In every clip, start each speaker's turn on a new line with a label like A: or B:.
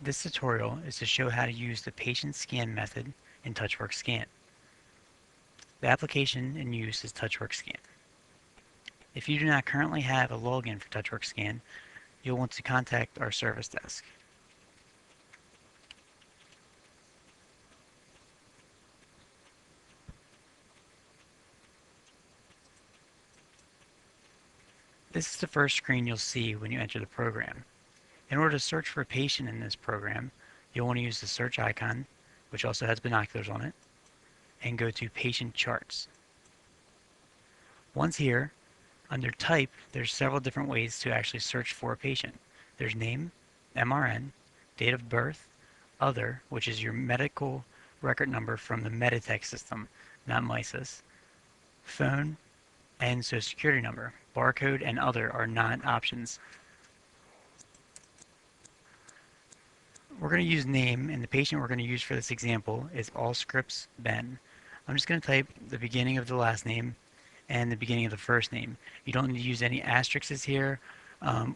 A: This tutorial is to show how to use the patient scan method in TouchWorks Scan. The application in use is TouchWorks Scan. If you do not currently have a login for TouchWorks Scan, you'll want to contact our service desk. This is the first screen you'll see when you enter the program. In order to search for a patient in this program, you'll want to use the search icon, which also has binoculars on it, and go to Patient Charts. Once here, under Type, there's several different ways to actually search for a patient. There's Name, MRN, Date of Birth, Other, which is your medical record number from the Meditech system, not MISIS, Phone, and Social Security number. Barcode and Other are not options. We're going to use Name, and the patient we're going to use for this example is Allscripts Ben. I'm just going to type the beginning of the last name and the beginning of the first name. You don't need to use any asterisks here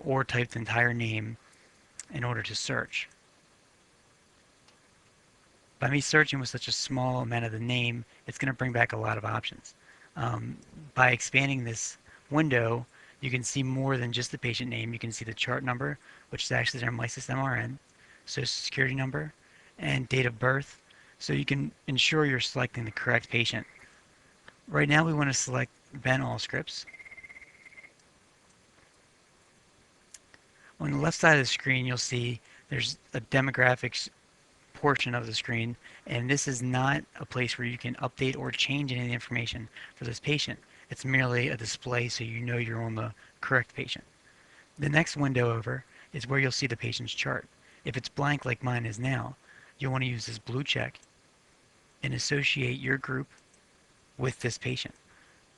A: or type the entire name in order to search. By me searching with such a small amount of the name, it's going to bring back a lot of options. By expanding this window, you can see more than just the patient name. You can see the chart number, which is actually their MISIS MRN, Social Security number, and date of birth, so you can ensure you're selecting the correct patient. Right now we want to select Ben Allscripts. On the left side of the screen you'll see there's a demographics portion of the screen, and this is not a place where you can update or change any of the information for this patient. It's merely a display so you know you're on the correct patient. The next window over is where you'll see the patient's chart. If it's blank like mine is now, you'll want to use this blue check and associate your group with this patient.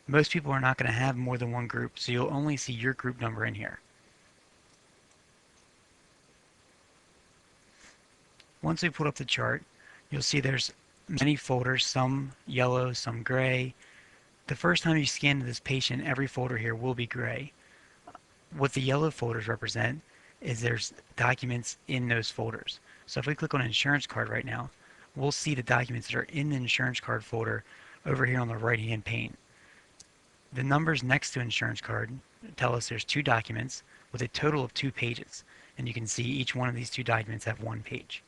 A: Most people are not going to have more than one group, so you'll only see your group number in here. Once we put up the chart, you'll see there's many folders, some yellow, some gray. The first time you scan this patient, every folder here will be gray. What the yellow folders represent is there's documents in those folders. So if we click on insurance card right now, we'll see the documents that are in the insurance card folder over here on the right hand pane. The numbers next to insurance card tell us there's 2 documents with a total of 2 pages, and you can see each one of these 2 documents have 1 page.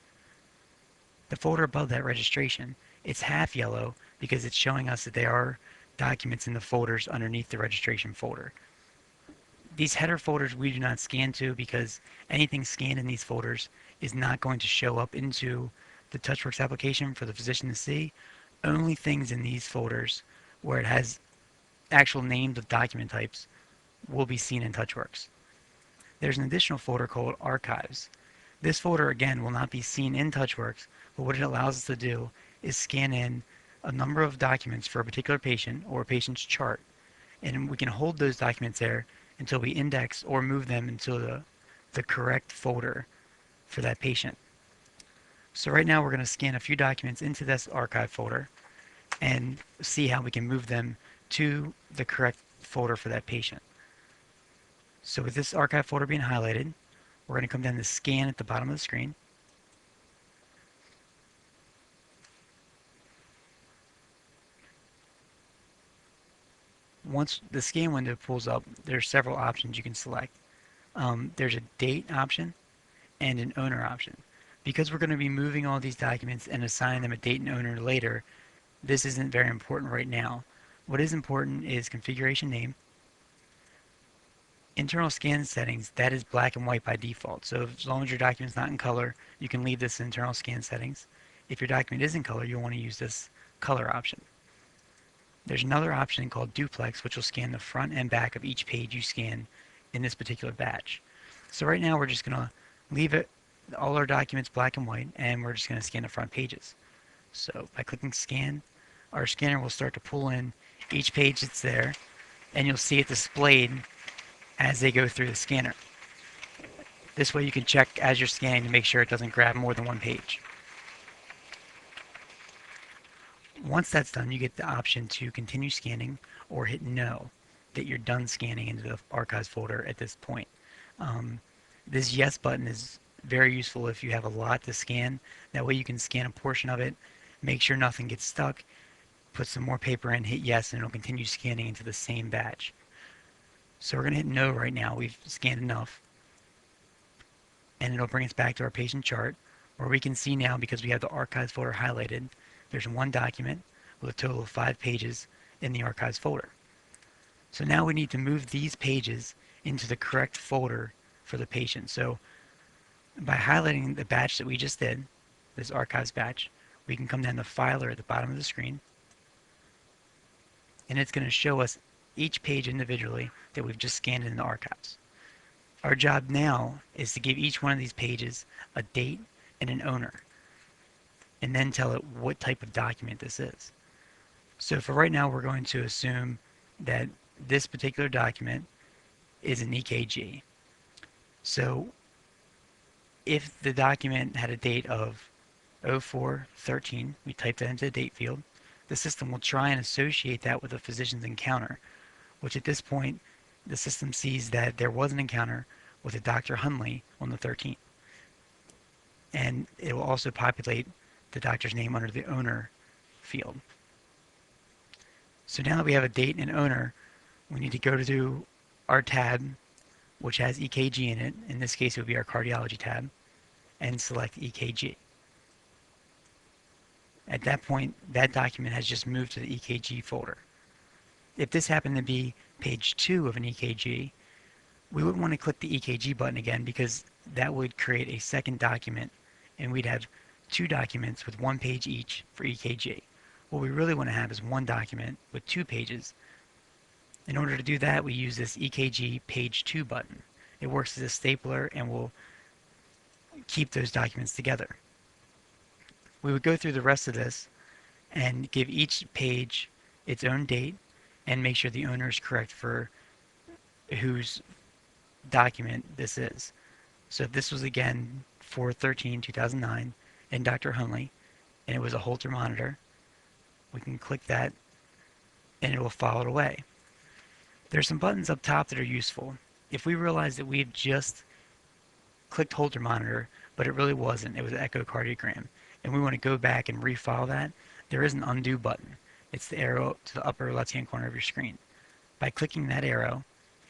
A: The folder above that registration, it's half yellow because it's showing us that there are documents in the folders underneath the registration folder. These header folders we do not scan to because anything scanned in these folders is not going to show up into the TouchWorks application for the physician to see. Only things in these folders where it has actual names of document types will be seen in TouchWorks. There's an additional folder called Archives. This folder again will not be seen in TouchWorks, but what it allows us to do is scan in a number of documents for a particular patient or a patient's chart, and we can hold those documents there until we index or move them into the correct folder for that patient. So right now we're going to scan a few documents into this archive folder and see how we can move them to the correct folder for that patient. So with this archive folder being highlighted, we're going to come down to Scan at the bottom of the screen. Once the scan window pulls up, there's several options you can select. There's a date option and an owner option. Because we're going to be moving all these documents and assigning them a date and owner later, this isn't very important right now. What is important is configuration name, internal scan settings. That is black and white by default. So as long as your document's not in color, you can leave this internal scan settings. If your document is in color, you'll want to use this color option. There's another option called duplex, which will scan the front and back of each page you scan in this particular batch. So right now we're just going to leave it all our documents black and white, and we're just going to scan the front pages. So by clicking scan, our scanner will start to pull in each page that's there, and you'll see it displayed as they go through the scanner. This way you can check as you're scanning to make sure it doesn't grab more than one page. Once that's done, you get the option to continue scanning or hit no, that you're done scanning into the archives folder at this point. This yes button is very useful if you have a lot to scan. That way you can scan a portion of it, make sure nothing gets stuck, put some more paper in, hit yes, and it'll continue scanning into the same batch. So we're going to hit no right now. We've scanned enough. And it'll bring us back to our patient chart where we can see now, because we have the archives folder highlighted, there's one document with a total of 5 pages in the archives folder. So now we need to move these pages into the correct folder for the patient. So by highlighting the batch that we just did, this archives batch, we can come down to Filer at the bottom of the screen, and it's going to show us each page individually that we've just scanned in the archives. Our job now is to give each one of these pages a date and an owner, and then tell it what type of document this is. So for right now, we're going to assume that this particular document is an EKG. So if the document had a date of 04/13, we type that into the date field, the system will try and associate that with a physician's encounter, which at this point, the system sees that there was an encounter with a Dr. Hunley on the 13th. And it will also populate the doctor's name under the owner field. So now that we have a date and owner, we need to go to our tab, which has EKG in it. In this case, it would be our cardiology tab, and select EKG. At that point, that document has just moved to the EKG folder. If this happened to be page 2 of an EKG, we wouldn't want to click the EKG button again, because that would create a second document, and we'd have 2 documents with 1 page each for EKG. What we really want to have is 1 document with 2 pages. In order to do that, we use this EKG page 2 button. It works as a stapler and will keep those documents together. We would go through the rest of this and give each page its own date and make sure the owner is correct for whose document this is. So if this was again 4/13/2009 and Dr. Hunley, and it was a Holter monitor, we can click that and it will file it away. There's some buttons up top that are useful. If we realize that we've just clicked Holter monitor, but it really wasn't, it was an echocardiogram, and we want to go back and refile that, there is an undo button. It's the arrow to the upper left-hand corner of your screen. By clicking that arrow,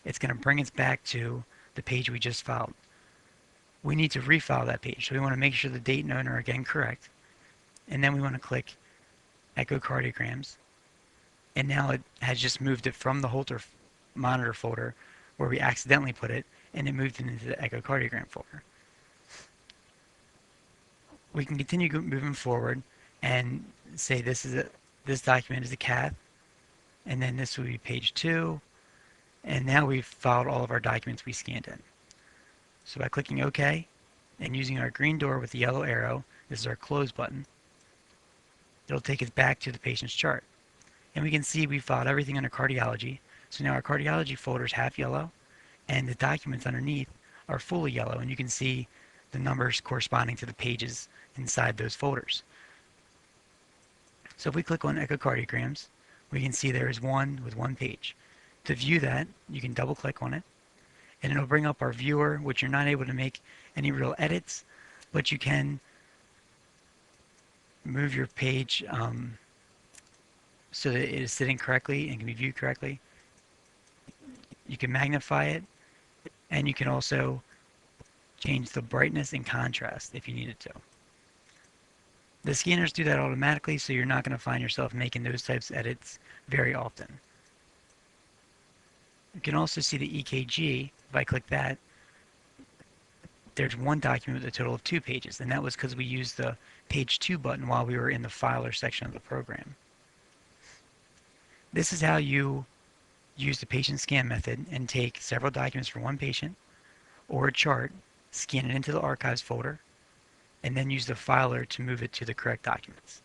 A: it's going to bring us back to the page we just filed. We need to refile that page, so we want to make sure the date and owner are again correct, and then we want to click echocardiograms, and now it has just moved it from the Holter monitor folder where we accidentally put it, and it moved it into the echocardiogram folder. We can continue moving forward and say this document is a cath, and then this would be page 2, and now we've filed all of our documents we scanned in. So by clicking OK and using our green door with the yellow arrow, this is our close button, it'll take us back to the patient's chart. And we can see we filed everything under cardiology. So now our cardiology folder is half yellow, and the documents underneath are fully yellow, and you can see the numbers corresponding to the pages inside those folders. So if we click on echocardiograms, we can see there is one with 1 page. To view that, you can double click on it, and it'll bring up our viewer, which you're not able to make any real edits, but you can move your page so that it is sitting correctly and can be viewed correctly. You can magnify it, and you can also change the brightness and contrast if you needed to. The scanners do that automatically, so you're not going to find yourself making those types of edits very often. You can also see the EKG. If I click that, there's 1 document with a total of 2 pages, and that was because we used the page 2 button while we were in the filer section of the program. This is how you use the patient scan method and take several documents for 1 patient or a chart, scan it into the archives folder, and then use the filer to move it to the correct documents.